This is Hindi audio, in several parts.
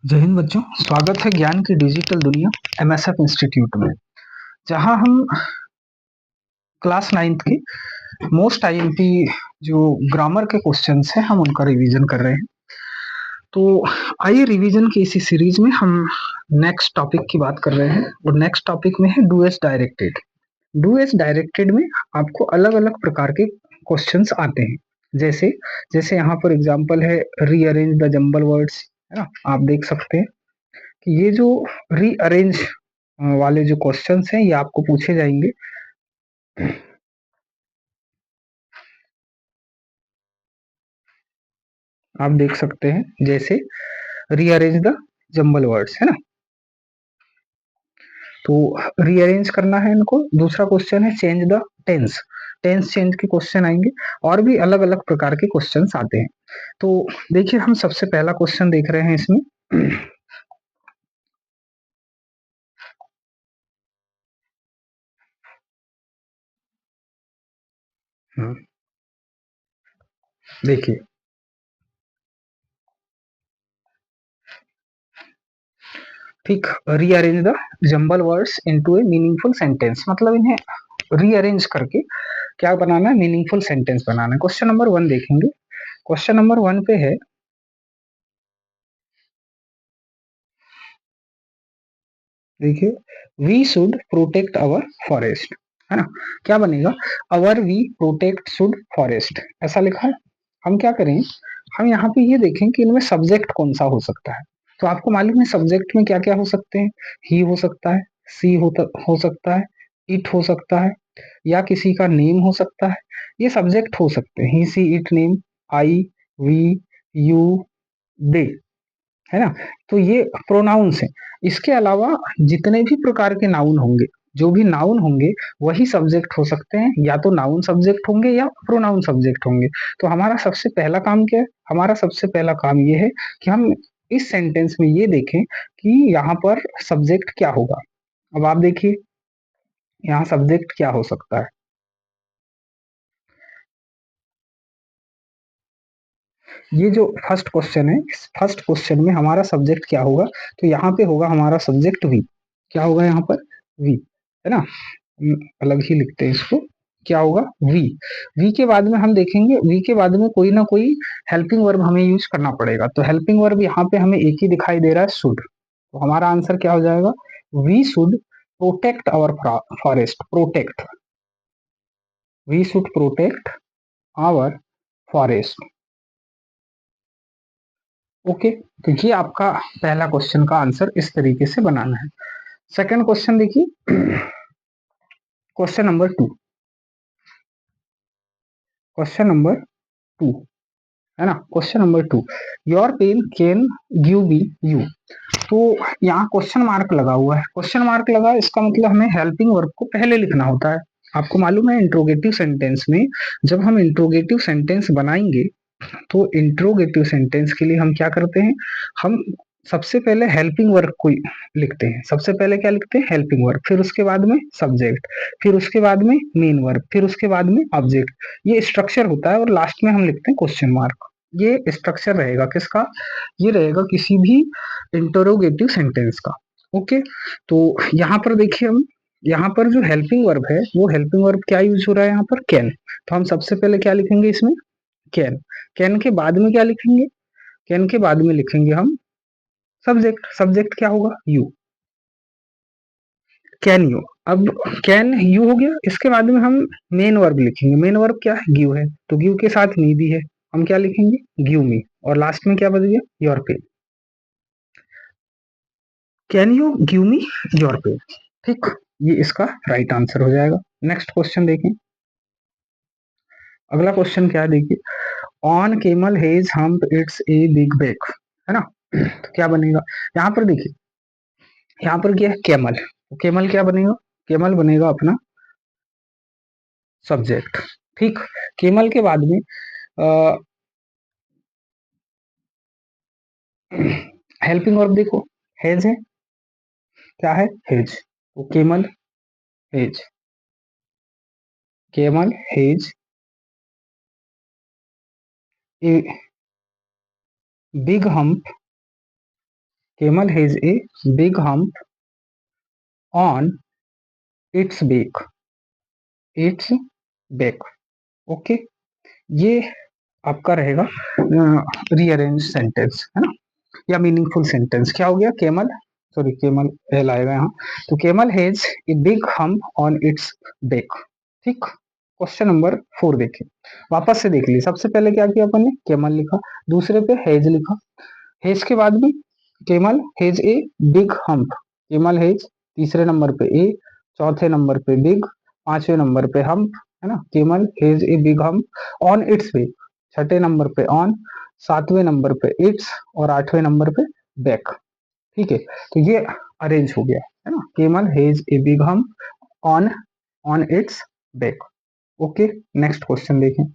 जय हिंद बच्चों, स्वागत है ज्ञान की डिजिटल दुनिया एमएसएफ इंस्टीट्यूट में, जहां हम क्लास 9th के मोस्ट आईएमपी जो ग्रामर के क्वेश्चंस हैं हम उनका रिवीजन कर रहे हैं। तो आइए रिवीजन की इसी सीरीज में हम नेक्स्ट टॉपिक की बात कर रहे हैं और नेक्स्ट टॉपिक में है do S directed. Do S directed में आपको अलग अलग प्रकार के क्वेश्चंस आते हैं। जैसे जैसे यहाँ पर एग्जांपल है रीअरेंज द जंबल वर्ड्स, है ना। आप देख सकते हैं कि ये जो रीअरेंज वाले जो क्वेश्चंस हैं ये आपको पूछे जाएंगे। आप देख सकते हैं जैसे रीअरेंज द जंबल वर्ड्स, है ना। तो रीअरेंज करना है इनको। दूसरा क्वेश्चन है change the tense. Tense change के क्वेश्चन आएंगे और भी अलग अलग प्रकार के क्वेश्चंस आते हैं। तो देखिए हम सबसे पहला क्वेश्चन देख रहे हैं इसमें। देखिए ठीक, rearrange the jumble words into A meaningful sentence, मतलब इन्हें रीअरेंज करके क्या बनाना है, मीनिंगफुल सेंटेंस बनाना है। क्वेश्चन नंबर 1 देखेंगे। क्वेश्चन नंबर 1 पे है, देखिए, we should protect our forest, है ना। क्या बनेगा, our we protect should forest, ऐसा लिखा है। हम क्या करें, हम यहाँ पे ये देखें कि इनमें सब्जेक्ट कौन सा हो सकता है। तो आपको मालूम है सब्जेक्ट में क्या क्या हो सकते हैं। ही हो सकता है, सी हो सकता है, इट हो सकता है, या किसी का नेम हो सकता है। ये सब्जेक्ट हो सकते हैं, he she it name, I, we, you, they, है ना। तो ये प्रोनाउंस है। इसके अलावा जितने भी प्रकार के नाउन होंगे, जो भी नाउन होंगे वही सब्जेक्ट हो सकते हैं, या तो नाउन सब्जेक्ट होंगे या प्रोनाउन सब्जेक्ट होंगे। तो हमारा सबसे पहला काम क्या है, हमारा सबसे पहला काम ये है कि हम इस सेंटेंस में ये देखें कि यहाँ पर सब्जेक्ट क्या होगा। अब आप देखिए यहाँ सब्जेक्ट क्या हो सकता है। ये जो फर्स्ट क्वेश्चन है, इस फर्स्ट क्वेश्चन में हमारा सब्जेक्ट क्या होगा, तो यहाँ पे होगा हमारा सब्जेक्ट वी। क्या होगा यहाँ पर, वी, है ना। अलग ही लिखते हैं इसको। क्या होगा, वी। वी के बाद में हम देखेंगे, वी के बाद में कोई ना कोई हेल्पिंग वर्ब हमें यूज करना पड़ेगा। तो हेल्पिंग वर्ब यहाँ पे हमें एक ही दिखाई दे रहा है, शुड। तो हमारा आंसर क्या हो जाएगा, we should protect our forest. Protect, we should protect our forest. Okay, तो ये आपका पहला क्वेश्चन का आंसर इस तरीके से बनाना है। सेकंड क्वेश्चन देखिए, क्वेश्चन नंबर 2। क्वेश्चन नंबर 2, है ना। Question number 2, your pen can give me you. तो यहाँ क्वेश्चन मार्क लगा हुआ है। क्वेश्चन मार्क लगा, इसका मतलब हमें हेल्पिंग वर्ब को पहले लिखना होता है। आपको मालूम है इंट्रोगेटिव सेंटेंस में जब हम इंट्रोगेटिव सेंटेंस बनाएंगे, तो इंट्रोगेटिव सेंटेंस के लिए हम क्या करते हैं, हम सबसे पहले हेल्पिंग वर्ब को लिखते हैं। सबसे पहले क्या लिखते हैं, हेल्पिंग वर्ब, फिर उसके बाद में सब्जेक्ट, फिर उसके बाद में मेन वर्ब, फिर उसके बाद में ऑब्जेक्ट। ये स्ट्रक्चर होता है और लास्ट में हम लिखते हैं क्वेश्चन मार्क। ये स्ट्रक्चर रहेगा किसका, ये रहेगा किसी भी इंटरोगेटिव सेंटेंस का। ओके, तो यहाँ पर देखिए, हम यहाँ पर जो हेल्पिंग वर्ब है वो हेल्पिंग वर्ब क्या यूज हो रहा है यहाँ पर, कैन। तो हम सबसे पहले क्या लिखेंगे इसमें, कैन। कैन के बाद में क्या लिखेंगे, कैन के बाद में लिखेंगे हम सब्जेक्ट। सब्जेक्ट क्या होगा, यू, कैन यू। अब कैन यू हो गया, इसके बाद में हम मेन वर्ब लिखेंगे। मेन वर्ब क्या है, गिव है, तो गिव के साथ मी भी है। हम क्या लिखेंगे, गिव मी, और लास्ट में क्या बच गया, योर पे। Can you give me your पे, ठीक। ये इसका राइट आंसर हो जाएगा। नेक्स्ट क्वेश्चन देखें। अगला क्वेश्चन क्या है, देखिए, on camel hedge hump it's a big back, है ना। तो क्या बनेगा, यहाँ पर देखिए, यहाँ पर क्या है, केमल। केमल क्या बनेगा, केमल बनेगा अपना सब्जेक्ट, ठीक। केमल के बाद में हेल्पिंग वर्ब देखो, हेज है, क्या है, हेज। तो camel hedge, camel has a big hump, camel has a big hump on its back okay, ये आपका रहेगा रीअरेंज सेंटेंस, है ना, या मीनिंगफुल सेंटेंस। क्या हो गया, केमल, सॉरी केमल एल आएगा यहाँ, तो camel has a big hump on its back. ठीक, क्वेश्चन नंबर 4 देखें, वापस से देख लीजिए। सबसे पहले क्या किया अपन ने, केमल लिखा, दूसरे पे हैज लिखा, हैज के बाद में camel has a big hump, camel has तीसरे नंबर पे ए, चौथे नंबर पे बिग, पांचवें नंबर पे हम्प, है ना, camel has a big hump on its back, छठे नंबर पे ऑन, सातवें नंबर पे इट्स और आठवें नंबर पे बैक। ठीक है, तो ये अरेंज हो गया, है ना, camel has a big hump on on its back. Okay, next question देखें,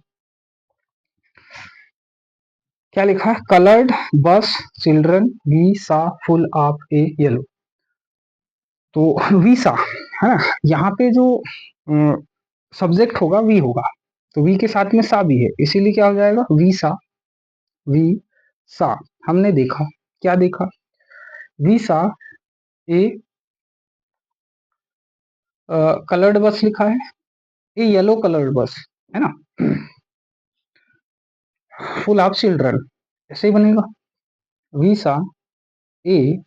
क्या लिखा है, coloured bus children we saw full of a yellow. तो वी सा, है ना, यहाँ पे जो सब्जेक्ट होगा वी होगा, तो वी के साथ में सा भी है, इसीलिए क्या हो जाएगा, वी सा, वी सा। हमने देखा, क्या देखा, वी सा ए कलर्ड बस लिखा है, ए येलो कलर्ड बस, है ना, फुल ऑफ चिल्ड्रन, ऐसे ही बनेगा, we saw a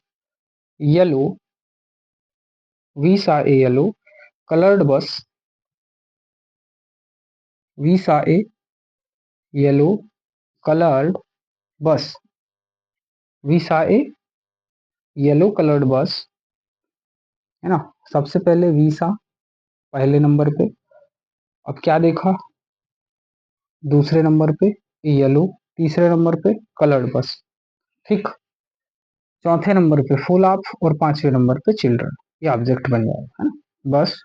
yellow, we saw a yellow coloured bus, we saw a yellow coloured bus, we saw a yellow coloured बस, है ना। सबसे पहले वी सा पहले नंबर पे, अब क्या देखा, दूसरे नंबर पे येलो, तीसरे नंबर पे कलर्ड बस, ठीक, चौथे नंबर पे फुल ऑफ और पांचवें नंबर पे चिल्ड्रन, ये ऑब्जेक्ट बन जाएगा, है ना, बस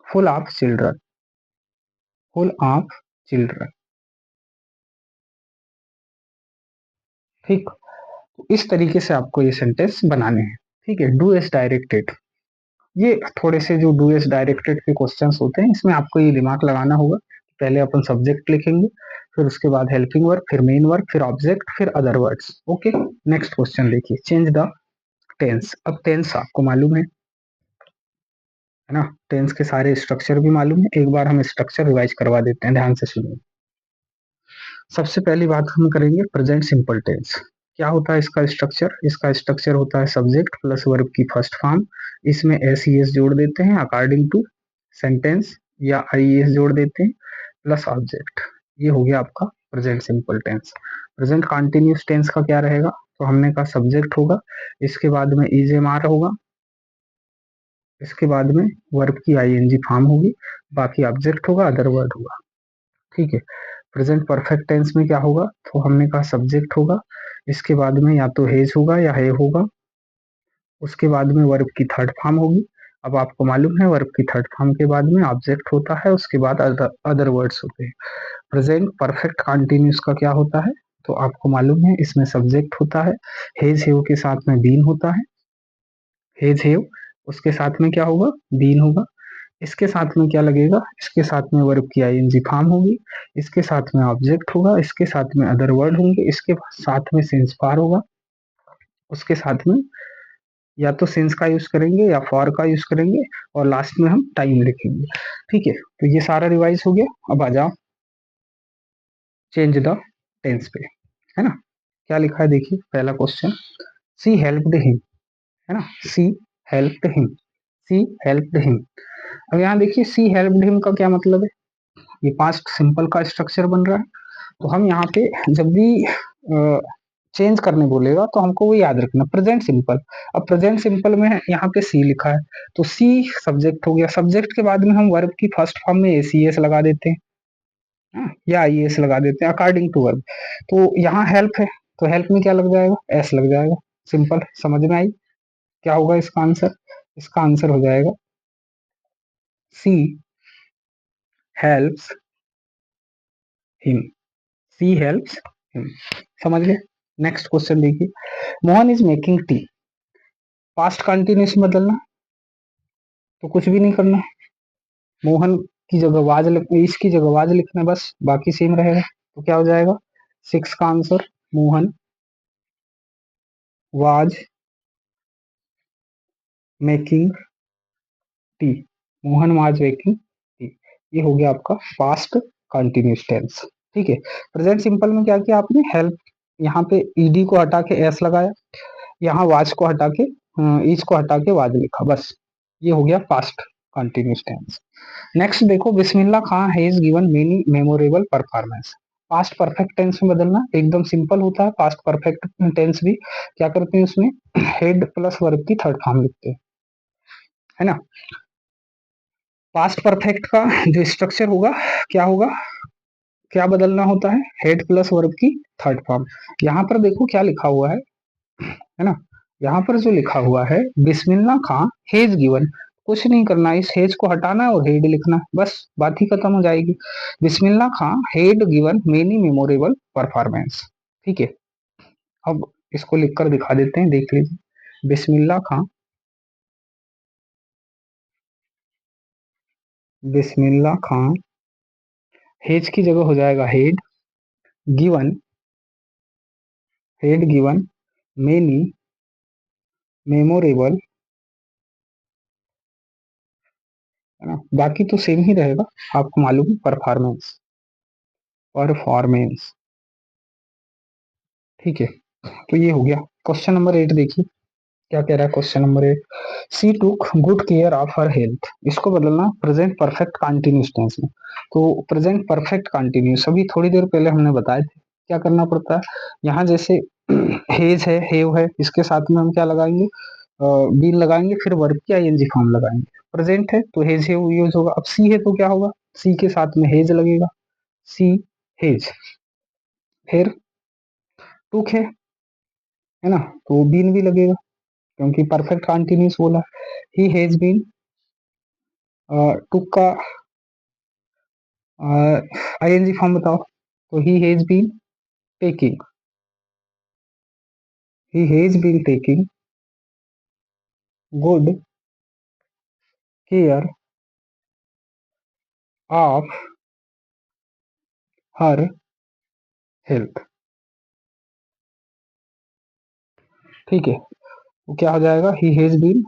full of children, full of children. ठीक, तो इस तरीके से आपको ये सेंटेंस बनाने हैं। ठीक है, डू एज डायरेक्टेड, ये थोड़े से जो डू एज डायरेक्टेड के क्वेश्चंस होते हैं, इसमें आपको ये दिमाग लगाना होगा, पहले अपन सब्जेक्ट लिखेंगे, फिर उसके बाद हेल्पिंग वर्ब, फिर मेन वर्ब, फिर ऑब्जेक्ट, फिर other words. Okay, next question देखिए, चेंज द टेंस। अब टेंस आपको मालूम है ना, टेंस के सारे स्ट्रक्चर भी मालूम है, एक बार हम स्ट्रक्चर रिवाइज करवा देते हैं, ध्यान से सुनिए। सबसे पहली बात हम करेंगे प्रेजेंट सिंपल टेंस। क्या होता है इसका स्ट्रक्चर, इसका स्ट्रक्चर होता है सब्जेक्ट प्लस वर्ब की फर्स्ट फॉर्म, इसमें एस ई एस जोड़ देते हैं अकॉर्डिंग टू सेंटेंस, या आई एस जोड़ देते हैं प्लस ऑब्जेक्ट। ये हो गया आपका present simple tense. Present continuous tense का क्या रहेगा, तो हमने कहा सब्जेक्ट होगा, इसके बाद में इज एम आर होगा, इसके बाद में वर्ब की आईएनजी फॉर्म होगी, बाकी ऑब्जेक्ट होगा, अदर वर्ड होगा। ठीक है, प्रेजेंट परफेक्ट टेंस में क्या होगा, तो हमने कहा सब्जेक्ट होगा, इसके बाद में या तो हेज होगा या है होगा, उसके बाद में वर्ब की थर्ड फॉर्म होगी। अब आपको मालूम है वर्ब की थर्ड फॉर्म के बाद में ऑब्जेक्ट होता है, उसके बाद अदर वर्ड्स होते हैं। प्रेजेंट परफेक्ट कंटिन्यूस का क्या होता है, तो आपको मालूम है इसमें सब्जेक्ट होता है, हेज हेव के साथ में बीन होता है, हेज हेव, उसके साथ में क्या होगा, बीन होगा, इसके साथ में क्या लगेगा, इसके साथ में वर्ब की आईएनजी फॉर्म होगी, इसके साथ में ऑब्जेक्ट होगा, इसके साथ में अदर वर्ड होंगे, इसके साथ में सिंस पार होगा, उसके साथ में या तो सिंस का यूज करेंगे या फॉर का यूज करेंगे, और लास्ट में हम टाइम लिखेंगे। ठीक है, तो ये सारा रिवाइज हो गया। अब आ जाओ चेंज द टेंस पे, है ना, क्या लिखा है देखिए, पहला क्वेश्चन, सी हेल्प्ड हिम, है ना, सी हेल्प्ड हिम, सी हेल्प्ड हिम। अब यहाँ देखिए सी हेल्प्ड हिम का क्या मतलब है, ये पास्ट सिंपल का स्ट्रक्चर बन रहा है, तो हम यहाँ पे जब भी चेंज करने बोलेगा तो हमको वो याद रखना, प्रेजेंट सिंपल। अब प्रेजेंट सिंपल में यहाँ पे सी लिखा है, तो सी सब्जेक्ट हो गया, सब्जेक्ट के बाद में हम वर्ब की फर्स्ट फॉर्म में एस ई एस लगा देते हैं, या आई एस लगा देते हैं अकॉर्डिंग टू वर्ब। तो यहाँ हेल्प है, तो हेल्प में क्या लग जाएगा, एस लग जाएगा, सिंपल, समझ में आई। क्या होगा इसका आंसर, इसका आंसर हो जाएगा she helps him, she helps him, समझ गए। नेक्स्ट क्वेश्चन देखिए, Mohan is making tea, past continuous में बदलना, तो कुछ भी नहीं करना, मोहन की जगह वाज इसकी जगह वाज लिखना, बस बाकी सेम रहेगा, तो क्या हो जाएगा, 6 का answer Mohan was making tea, Mohan was making tea. ये हो गया आपका पास्ट कंटिन्यूस टेंस। ठीक है, प्रेजेंट सिंपल में क्या किया आपने, हेल्प, यहाँ पे ईडी को हटा के एस लगाया, यहाँ वाज को हटा के इज को हटा के वाज लिखा, बस ये हो गया पास्ट कंटिन्यूस टेंस। नेक्स्ट देखो, Bismillah Khan has given many memorable performance. Past perfect tense में बदलना एकदम सिंपल होता है। पास्ट परफेक्ट टेंस भी क्या करते हैं, उसमें हेड प्लस वर्ब की थर्ड फॉर्म लिखते हैं, है ना। पास्ट परफेक्ट का जो स्ट्रक्चर होगा, क्या होगा, क्या बदलना होता है, हेड प्लस वर्ब की थर्ड फॉर्म। यहाँ पर देखो क्या लिखा हुआ है ना, यहाँ पर जो लिखा हुआ है बिस्मिल्लाह खां हेज गिवन, कुछ नहीं करना, इस हेज को हटाना है और हेड लिखना, बस बात ही खत्म हो जाएगी। Bismillah Khan had given many memorable performance. ठीक है, अब इसको लिखकर दिखा देते हैं, देख लीजिए। बिस्मिल्लाह खां, बिस्मिल्लाह खां, हेज की जगह हो जाएगा head, given, head given many memorable, है ना, बाकी तो सेम ही रहेगा, आपको मालूम है, परफॉर्मेंस, परफॉर्मेंस। ठीक है, तो ये हो गया। क्वेश्चन नंबर 8 देखिए, क्या कह रहा है question number 8। She took good care of her health, इसको बदलना प्रेजेंट परफेक्ट कंटिन्यूस टेंस में। तो प्रेजेंट परफेक्ट कंटिन्यूस अभी थोड़ी देर पहले हमने बताए थे, क्या करना पड़ता है, यहाँ जैसे हेज है, हेव है, इसके साथ में हम क्या लगाएंगे, बीन लगाएंगे, फिर वर्ब की आईएनजी फॉर्म लगाएंगे। प्रेजेंट है तो हेज हेव यूज होगा, अब सी है तो क्या होगा, सी के साथ में हेज लगेगा, सी हेज। फिर टुक है ना, तो बीन भी लगेगा, क्योंकि परफेक्ट कंटिन्यूस बोला। ही हैज बीन, टुक का आईएनजी फॉर्म बताओ, तो taking he has been taking good care of her health. ठीक है, तो क्या हो जाएगा, he has been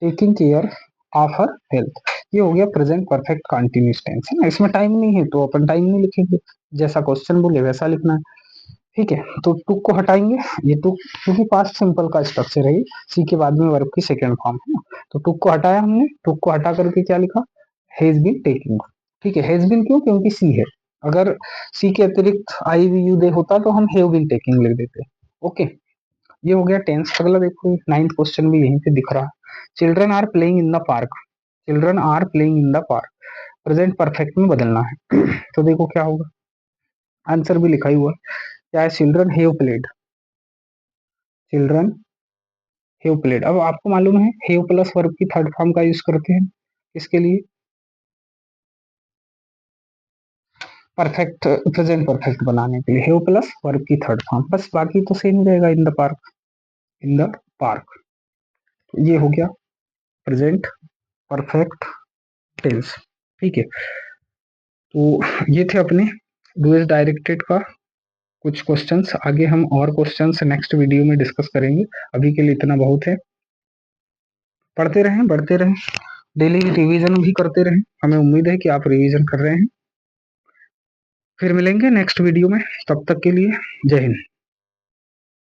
taking care of her health. ये हो गया प्रेजेंट परफेक्ट कंटिन्यूस टेंस, है ना, इसमें टाइम नहीं है तो अपन टाइम नहीं लिखेंगे, जैसा क्वेश्चन बोले वैसा लिखना है। ठीक है, तो टुक को हटाएंगे, ये टुक क्योंकि पास्ट सिंपल का स्ट्रक्चर है, ये सी के बाद में वर्ब की सेकेंड फॉर्म है ना, तो टुक को हटाया हमने, टुक को हटा करके क्या लिखा, हैज बीन टेकिंग। ठीक है, हैज बीन क्यों, क्योंकि सी है, अगर सी के अतिरिक्त आई वी यू दे होता तो हम हैव बीन टेकिंग लिख देते। ओके, ये हो गया टेंस। अगला देखो, नाइन्थ क्वेश्चन भी यहीं पे दिख रहा है। Children are playing in the park, children are playing in the park, present perfect में बदलना है। तो देखो क्या होगा, आंसर भी लिखा ही हुआ, क्या है, children have played, children have played. अब आपको मालूम है हैव प्लस वर्ब की थर्ड फॉर्म का यूज करते हैं इसके लिए, परफेक्ट प्रेजेंट परफेक्ट बनाने के लिए हैव प्लस वर्ब की थर्ड फॉर्म, बस बाकी तो सेम ही रहेगा, इन the park, in the park. ये हो गया प्रेजेंट परफेक्ट टेंस। ठीक है, तो ये थे अपने डूएस डायरेक्टेड का कुछ क्वेश्चंस, आगे हम और क्वेश्चंस नेक्स्ट वीडियो में डिस्कस करेंगे, अभी के लिए इतना बहुत है। पढ़ते रहें, बढ़ते रहें, डेली रिवीजन भी करते रहें, हमें उम्मीद है कि आप रिवीजन कर रहे हैं। फिर मिलेंगे नेक्स्ट वीडियो में, तब तक के लिए जय हिंद।